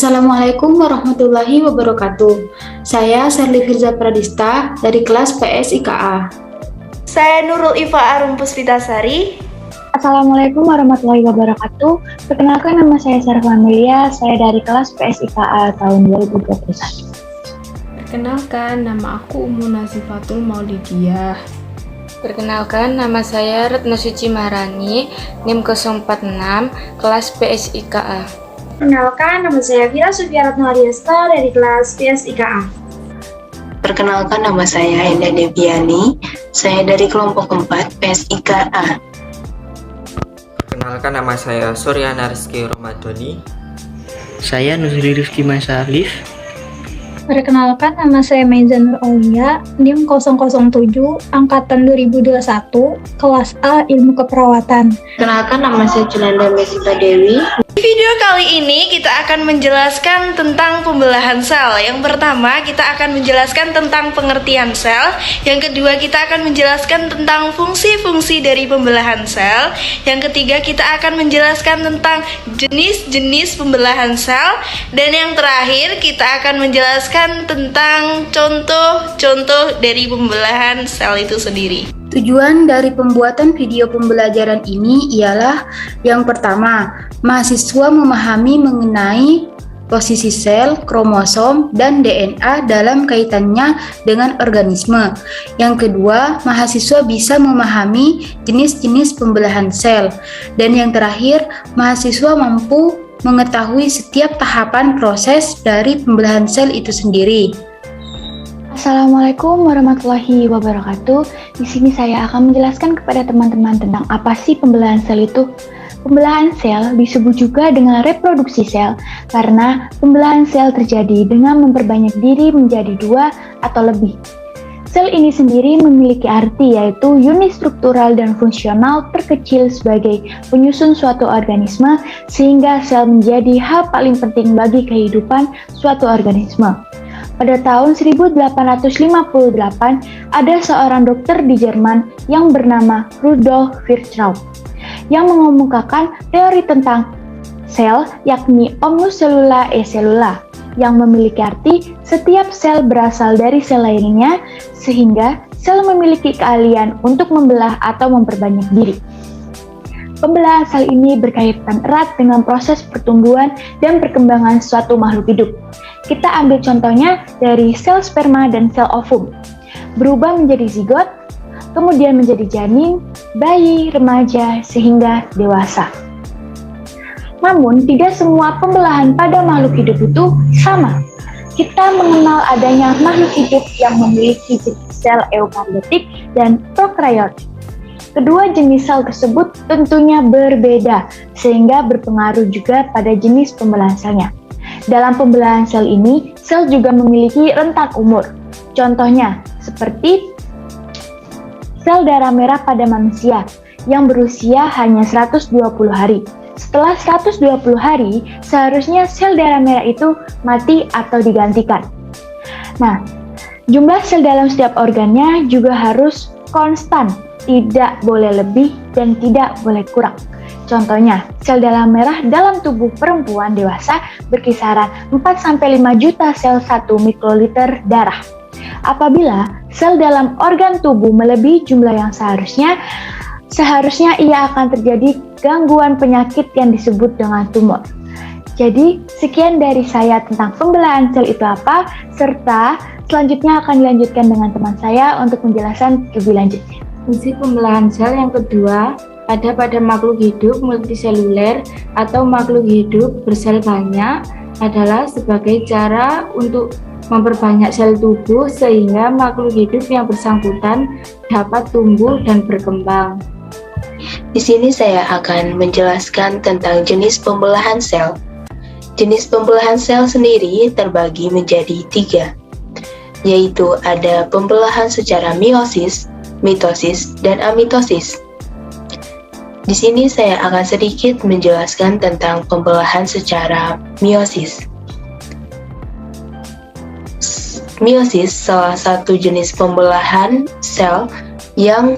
Assalamualaikum warahmatullahi wabarakatuh. Saya Sherly Firza Pradista dari kelas PS IKA. Saya Nurul Iva Arum Puspitasari. Assalamualaikum warahmatullahi wabarakatuh. Perkenalkan, nama saya Sarah Amelia, saya dari kelas PS IKA tahun 2021. Perkenalkan, nama aku Ummu Nazifatul Maulidiah. Perkenalkan, nama saya Retno Suci Maharani, NIM 046, kelas PS IKA. Perkenalkan, nama saya Vira Sufiaratno Ariasta dari kelas PS IKA. Perkenalkan, nama saya Endah Deviani, saya dari kelompok 4 PS IKA. Perkenalkan, nama saya Suryana Rizky Romadoni. Saya Nuzri Rifki Masalif. Perkenalkan, nama saya Maiza Nur Aulia, NIM 007, Angkatan 2021, kelas A Ilmu Keperawatan. Perkenalkan, nama saya Julanda Mesita Dewi. Di video kali ini kita akan menjelaskan tentang pembelahan sel. Yang pertama, kita akan menjelaskan tentang pengertian sel. Yang kedua, kita akan menjelaskan tentang fungsi-fungsi dari pembelahan sel. Yang ketiga, kita akan menjelaskan tentang jenis-jenis pembelahan sel. Dan yang terakhir, kita akan menjelaskan tentang contoh-contoh dari pembelahan sel itu sendiri. Tujuan dari pembuatan video pembelajaran ini ialah yang pertama, mahasiswa memahami mengenai posisi sel, kromosom, dan DNA dalam kaitannya dengan organisme. Yang kedua, mahasiswa bisa memahami jenis-jenis pembelahan sel. Dan yang terakhir, mahasiswa mampu mengetahui setiap tahapan proses dari pembelahan sel itu sendiri. Assalamualaikum warahmatullahi wabarakatuh. Di sini saya akan menjelaskan kepada teman-teman tentang apa sih pembelahan sel itu. Pembelahan sel disebut juga dengan reproduksi sel karena pembelahan sel terjadi dengan memperbanyak diri menjadi 2 atau lebih. Sel ini sendiri memiliki arti yaitu unit struktural dan fungsional terkecil sebagai penyusun suatu organisme sehingga sel menjadi hal paling penting bagi kehidupan suatu organisme. Pada tahun 1858, ada seorang dokter di Jerman yang bernama Rudolf Virchow yang mengemukakan teori tentang sel, yakni omnus cellula e cellula, yang memiliki arti setiap sel berasal dari sel lainnya, sehingga sel memiliki keahlian untuk membelah atau memperbanyak diri. Pembelahan sel ini berkaitan erat dengan proses pertumbuhan dan perkembangan suatu makhluk hidup. Kita ambil contohnya dari sel sperma dan sel ovum. Berubah menjadi zigot, kemudian menjadi janin, bayi, remaja, sehingga dewasa. Namun, tidak semua pembelahan pada makhluk hidup itu sama. Kita mengenal adanya makhluk hidup yang memiliki jenis sel eukariotik dan prokaryotik. Kedua jenis sel tersebut tentunya berbeda, sehingga berpengaruh juga pada jenis pembelahan selnya. Dalam pembelahan sel ini, sel juga memiliki rentang umur. Contohnya, seperti sel darah merah pada manusia yang berusia hanya 120 hari. Setelah 120 hari, seharusnya sel darah merah itu mati atau digantikan. Nah, jumlah sel dalam setiap organnya juga harus konstan, tidak boleh lebih dan tidak boleh kurang. Contohnya, sel darah merah dalam tubuh perempuan dewasa berkisaran 4-5 juta sel 1 mikroliter darah. Apabila sel dalam organ tubuh melebihi jumlah yang seharusnya ia akan terjadi gangguan penyakit yang disebut dengan tumor. Jadi, sekian dari saya tentang pembelahan sel itu apa, serta selanjutnya akan dilanjutkan dengan teman saya untuk penjelasan lebih lanjutnya. Fungsi pembelahan sel yang kedua ada pada makhluk hidup multiseluler atau makhluk hidup bersel banyak adalah sebagai cara untuk memperbanyak sel tubuh sehingga makhluk hidup yang bersangkutan dapat tumbuh dan berkembang. Di sini saya akan menjelaskan tentang jenis pembelahan sel. Jenis pembelahan sel sendiri terbagi menjadi 3, yaitu ada pembelahan secara meiosis, mitosis, dan amitosis. Di sini saya akan sedikit menjelaskan tentang pembelahan secara meiosis. Meiosis salah satu jenis pembelahan sel yang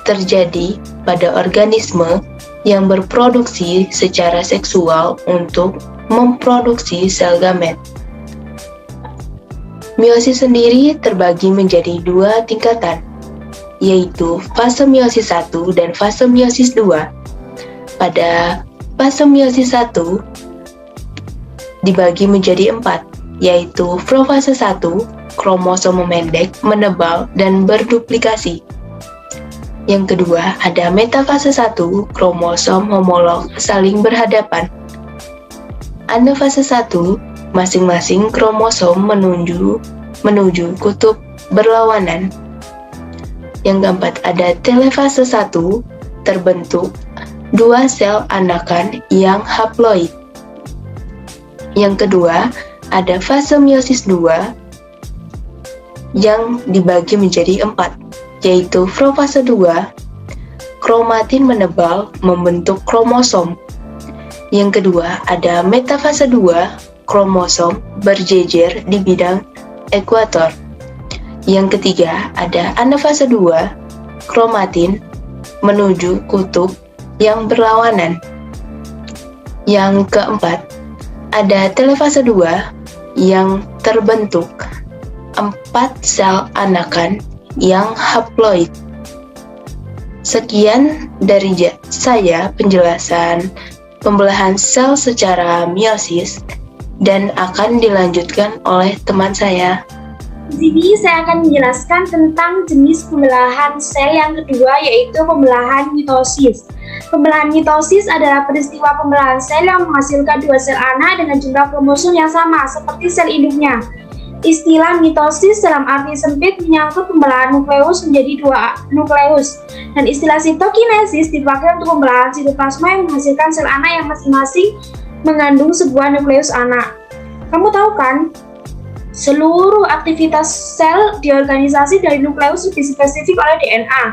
terjadi pada organisme yang berproduksi secara seksual untuk memproduksi sel gamet. Meiosis sendiri terbagi menjadi dua tingkatan, yaitu fase meiosis 1 dan fase meiosis 2. Pada fase meiosis 1 dibagi menjadi 4, yaitu profase 1, kromosom memendek, menebal, dan berduplikasi. Yang kedua, ada metafase 1, kromosom homolog saling berhadapan. Anafase 1, masing-masing kromosom menuju kutub berlawanan. Yang keempat, ada telefase 1, terbentuk dua sel anakan yang haploid. Yang kedua, ada fase meiosis 2 yang dibagi menjadi 4, yaitu profase 2, kromatin menebal membentuk kromosom. Yang kedua, ada metafase 2, kromosom berjejer di bidang ekuator. Yang ketiga, ada anafase 2, kromatin menuju kutub yang berlawanan. Yang keempat, ada telefase 2 yang terbentuk 4 sel anakan yang haploid. Sekian dari saya penjelasan pembelahan sel secara meiosis, dan akan dilanjutkan oleh teman saya. Di sini saya akan menjelaskan tentang jenis pembelahan sel yang kedua, yaitu pembelahan mitosis. Pembelahan mitosis adalah peristiwa pembelahan sel yang menghasilkan dua sel anak dengan jumlah kromosom yang sama seperti sel induknya. Istilah mitosis dalam arti sempit menyangkut pembelahan nukleus menjadi dua nukleus, dan istilah sitokinesis dipakai untuk pembelahan sitoplasma yang menghasilkan sel anak yang masing-masing mengandung sebuah nukleus anak. Kamu tahu kan, seluruh aktivitas sel di organisasi dari nukleus lebih spesifik oleh DNA.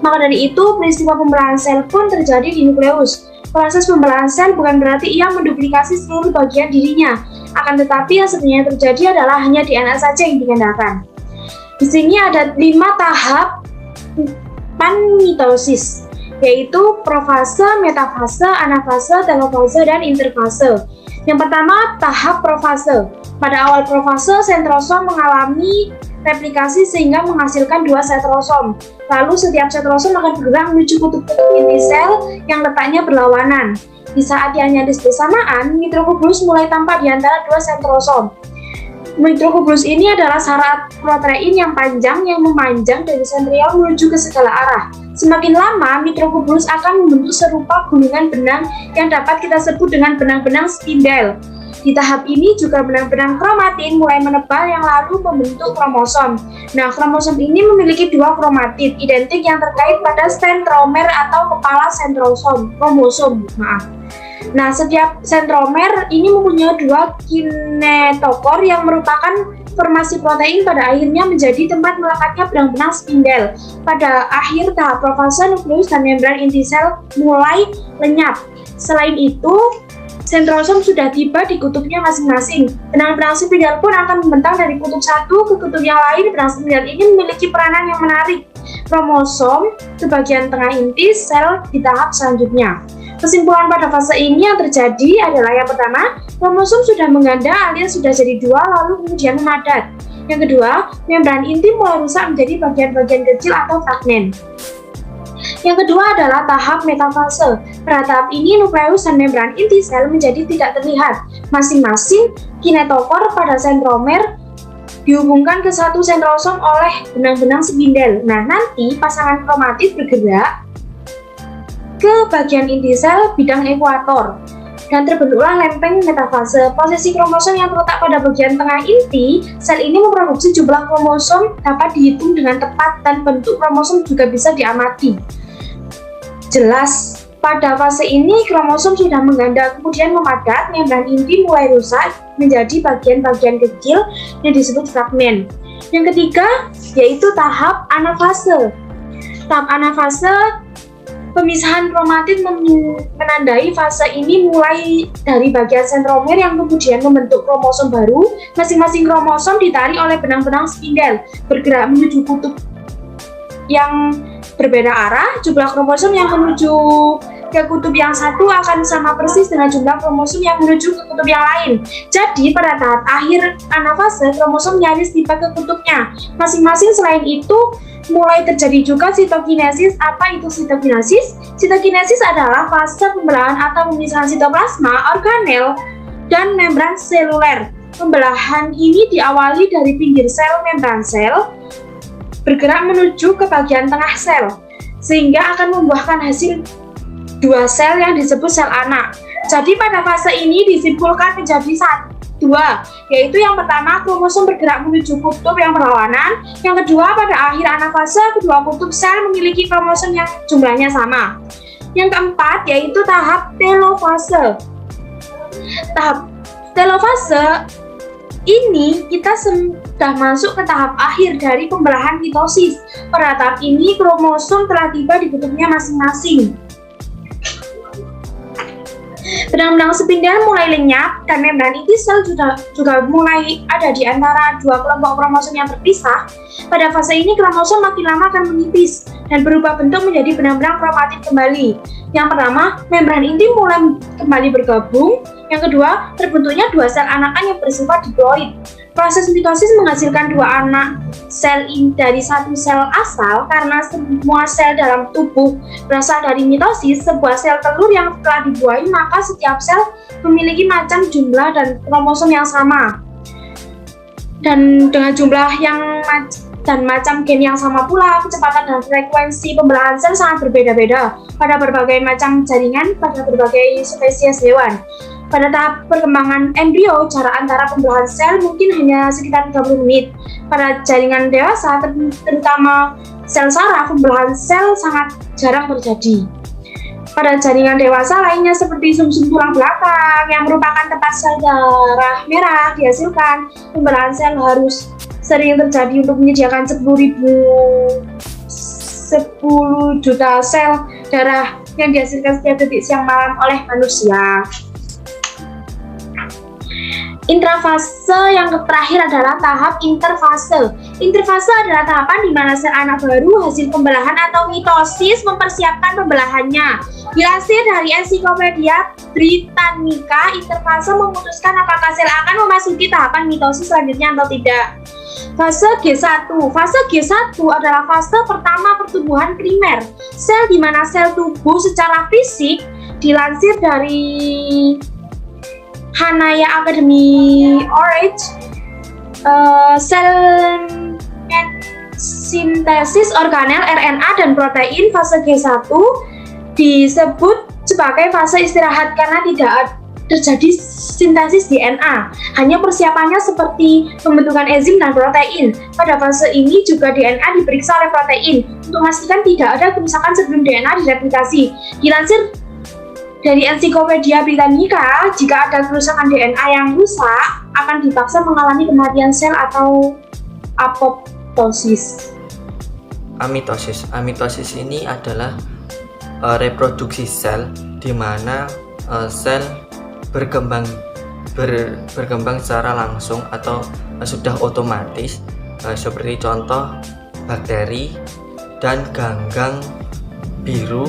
Maka dari itu, peristiwa pembelahan sel pun terjadi di nukleus. Proses pembelahan sel bukan berarti ia menduplikasi seluruh bagian dirinya, akan tetapi yang sebenarnya terjadi adalah hanya DNA saja yang digandakan. Di sini ada 5 tahap mitosis, yaitu profase, metafase, anafase, telofase, dan interfase. Yang pertama, tahap profase. Pada awal profase, sentrosom mengalami replikasi sehingga menghasilkan 2 setrosom. Lalu setiap setrosom akan bergerak menuju kutub-kutub inti sel yang letaknya berlawanan. Di saat dianalisis bersamaan, mitrokubulus mulai tampak di antara 2 sentrosom. Mitrokubulus ini adalah syarat protein yang panjang yang memanjang dari sentriol menuju ke segala arah. Semakin lama, mitrokubulus akan membentuk serupa gulungan benang yang dapat kita sebut dengan benang-benang spindel. Di tahap ini juga benang-benang kromatin mulai menebal yang lalu membentuk kromosom. Nah, kromosom ini memiliki 2 kromatid identik yang terkait pada sentromer atau kepala kromosom. Nah, setiap sentromer ini mempunyai 2 kinetokor yang merupakan formasi protein pada akhirnya menjadi tempat melekatnya benang-benang spindel. Pada akhir tahap profase, nukleus dan membran inti sel mulai lenyap. Selain itu, sentrosom sudah tiba di kutubnya masing-masing. Benang-benang spindel pun akan membentang dari kutub satu ke kutub yang lain. Benang spindel ini memiliki peranan yang menarik kromosom ke bagian tengah inti sel di tahap selanjutnya. Kesimpulan pada fase ini yang terjadi adalah yang pertama, kromosom sudah mengganda alias sudah jadi 2 lalu kemudian memadat. Yang kedua, membran inti mulai rusak menjadi bagian-bagian kecil atau fragmen. Yang kedua adalah tahap metafase. Pada tahap ini, nukleus dan membran inti sel menjadi tidak terlihat. Masing-masing kinetokor pada sentromer dihubungkan ke satu sentrosom oleh benang-benang spindel. Nah, nanti pasangan kromatid bergerak ke bagian inti sel bidang ekuator dan terbentuklah lempeng metafase. Posisi kromosom yang terletak pada bagian tengah inti sel ini memproduksi jumlah kromosom dapat dihitung dengan tepat dan bentuk kromosom juga bisa diamati. Jelas, pada fase ini kromosom sudah mengganda kemudian memadat, membran inti mulai rusak menjadi bagian-bagian kecil yang disebut fragmen. Yang ketiga yaitu tahap anafase. Tahap anafase, pemisahan kromatid menandai fase ini mulai dari bagian sentromer yang kemudian membentuk kromosom baru. Masing-masing kromosom ditarik oleh benang-benang spindel, bergerak menuju kutub yang berbeda arah. Jumlah kromosom yang menuju ke kutub yang satu akan sama persis dengan jumlah kromosom yang menuju ke kutub yang lain. Jadi pada tahap akhir anafase, kromosom nyaris tiba ke kutubnya masing-masing. Selain itu, mulai terjadi juga sitokinesis. Apa itu sitokinesis? Sitokinesis adalah fase pembelahan atau pemisahan sitoplasma, organel, dan membran seluler. Pembelahan ini diawali dari pinggir sel membran sel, bergerak menuju ke bagian tengah sel, sehingga akan membuahkan hasil dua sel yang disebut sel anak. Jadi pada fase ini disimpulkan menjadi dua, yaitu yang pertama kromosom bergerak menuju kutub yang berlawanan, yang kedua pada akhir anafase kedua kutub sel memiliki kromosom yang jumlahnya sama. Yang keempat yaitu tahap telofase. Tahap telofase ini kita sudah masuk ke tahap akhir dari pembelahan mitosis. Pada tahap ini kromosom telah tiba di kutubnya masing-masing. Benang-benang spindel mulai lenyap dan membran inti sel juga mulai ada di antara dua kelompok kromosom yang terpisah. Pada fase ini kromosom makin lama akan menipis dan berubah bentuk menjadi benang-benang kromatin kembali. Yang pertama, membran inti mulai kembali bergabung. Yang kedua, terbentuknya dua sel anakan yang bersifat diploid. Proses mitosis menghasilkan dua anak sel dari satu sel asal. Karena semua sel dalam tubuh berasal dari mitosis, sebuah sel telur yang telah dibuahi, maka setiap sel memiliki macam jumlah dan kromosom yang sama. Dan dengan jumlah yang dan macam gen yang sama pula, kecepatan dan frekuensi pembelahan sel sangat berbeda-beda pada berbagai macam jaringan pada berbagai spesies hewan. Pada tahap perkembangan embrio, jarak antara pembelahan sel mungkin hanya sekitar 30 menit. Pada jaringan dewasa, terutama sel saraf, pembelahan sel sangat jarang terjadi. Pada jaringan dewasa lainnya seperti sumsum tulang belakang yang merupakan tempat sel darah merah dihasilkan, pembelahan sel harus sering terjadi untuk menyediakan 10 juta sel darah yang dihasilkan setiap detik siang malam oleh manusia. Intrafase yang terakhir adalah tahap interfase. Interfase adalah tahapan di mana sel anak baru hasil pembelahan atau mitosis mempersiapkan pembelahannya. Dilansir dari Ensiklopedia Britannica, interfase memutuskan apakah sel akan memasuki tahapan mitosis selanjutnya atau tidak. Fase G1. Fase G1 adalah fase pertama pertumbuhan primer. Sel di mana sel tubuh secara fisik, dilansir dari Hanaya Academy Orange, sel sintesis organel RNA dan protein. Fase G1 disebut sebagai fase istirahat karena tidak terjadi sintesis DNA, hanya persiapannya seperti pembentukan enzim dan protein. Pada fase ini juga DNA diperiksa oleh protein untuk memastikan tidak ada kerusakan sebelum DNA direplikasi. Dilansir dari Ensiklopedia Britannica, jika ada kerusakan DNA yang rusak, akan dipaksa mengalami kematian sel atau apoptosis. Amitosis. Amitosis ini adalah reproduksi sel di mana sel berkembang secara langsung atau sudah otomatis, seperti contoh bakteri dan ganggang biru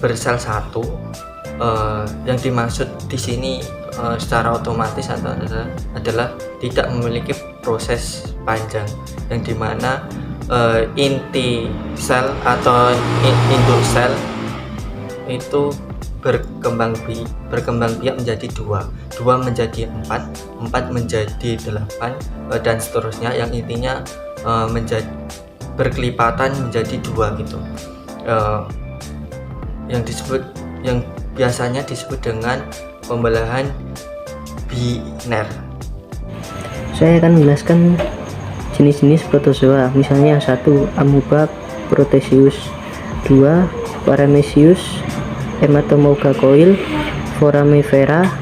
bersel satu. Yang dimaksud di sini secara otomatis adalah tidak memiliki proses panjang, yang dimana inti sel atau induk sel itu berkembang biak menjadi 2 menjadi 4 menjadi 8 dan seterusnya, yang intinya berkelipatan menjadi 2 gitu. Yang biasanya disebut dengan pembelahan biner. Saya akan menjelaskan jenis-jenis protozoa. Misalnya 1. Amoeba proteus, 2. Paramecium, Hematomauga coil, Foramifera,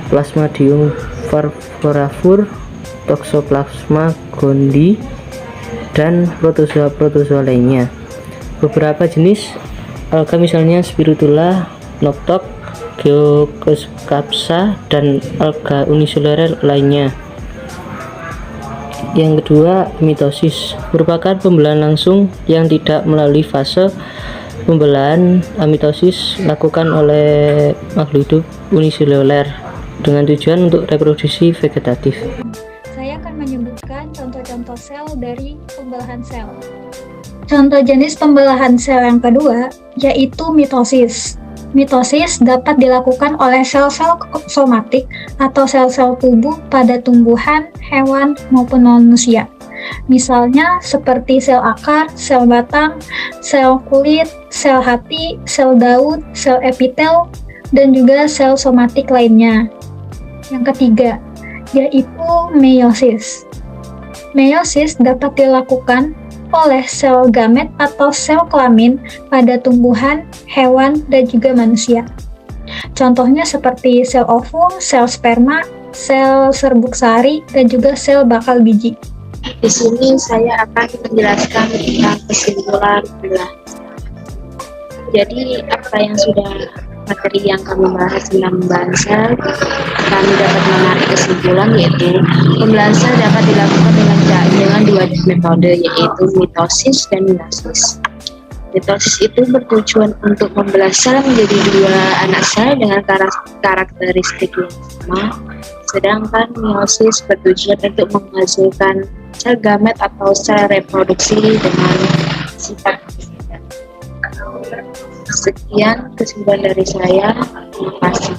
Plasmodium falciparum, Toxoplasma gondii, dan protozoa lainnya. Beberapa jenis alga misalnya Spirulina, Noctok, Geococcapsa, dan alga uniseluler lainnya. Yang kedua, mitosis merupakan pembelahan langsung yang tidak melalui fase pembelahan mitosis dilakukan oleh makhluk hidup uniseluler dengan tujuan untuk reproduksi vegetatif. Saya akan menyebutkan contoh-contoh sel dari pembelahan sel. Contoh jenis pembelahan sel yang kedua yaitu mitosis. Mitosis dapat dilakukan oleh sel-sel somatik atau sel-sel tubuh pada tumbuhan, hewan, maupun manusia. Misalnya seperti sel akar, sel batang, sel kulit, sel hati, sel daun, sel epitel, dan juga sel somatik lainnya. Yang ketiga, yaitu meiosis. Meiosis dapat dilakukan oleh sel gamet atau sel kelamin pada tumbuhan, hewan, dan juga manusia. Contohnya seperti sel ovum, sel sperma, sel serbuk sari, dan juga sel bakal biji. Di sini saya akan menjelaskan tentang kesimpulan pembelahan. Jadi apa yang sudah materi yang kami bahas tentang pembelahan sel, kami dapat menarik kesimpulan yaitu pembelahan sel dapat dilakukan dengan dua metode yaitu mitosis dan meiosis. Mitosis itu bertujuan untuk membelah sel menjadi dua anak sel dengan karakteristik yang sama, sedangkan meiosis bertujuan untuk menghasilkan sel gamet atau sel reproduksi dengan sifat berbeda. Sekian kesimpulan dari saya. Terima kasih.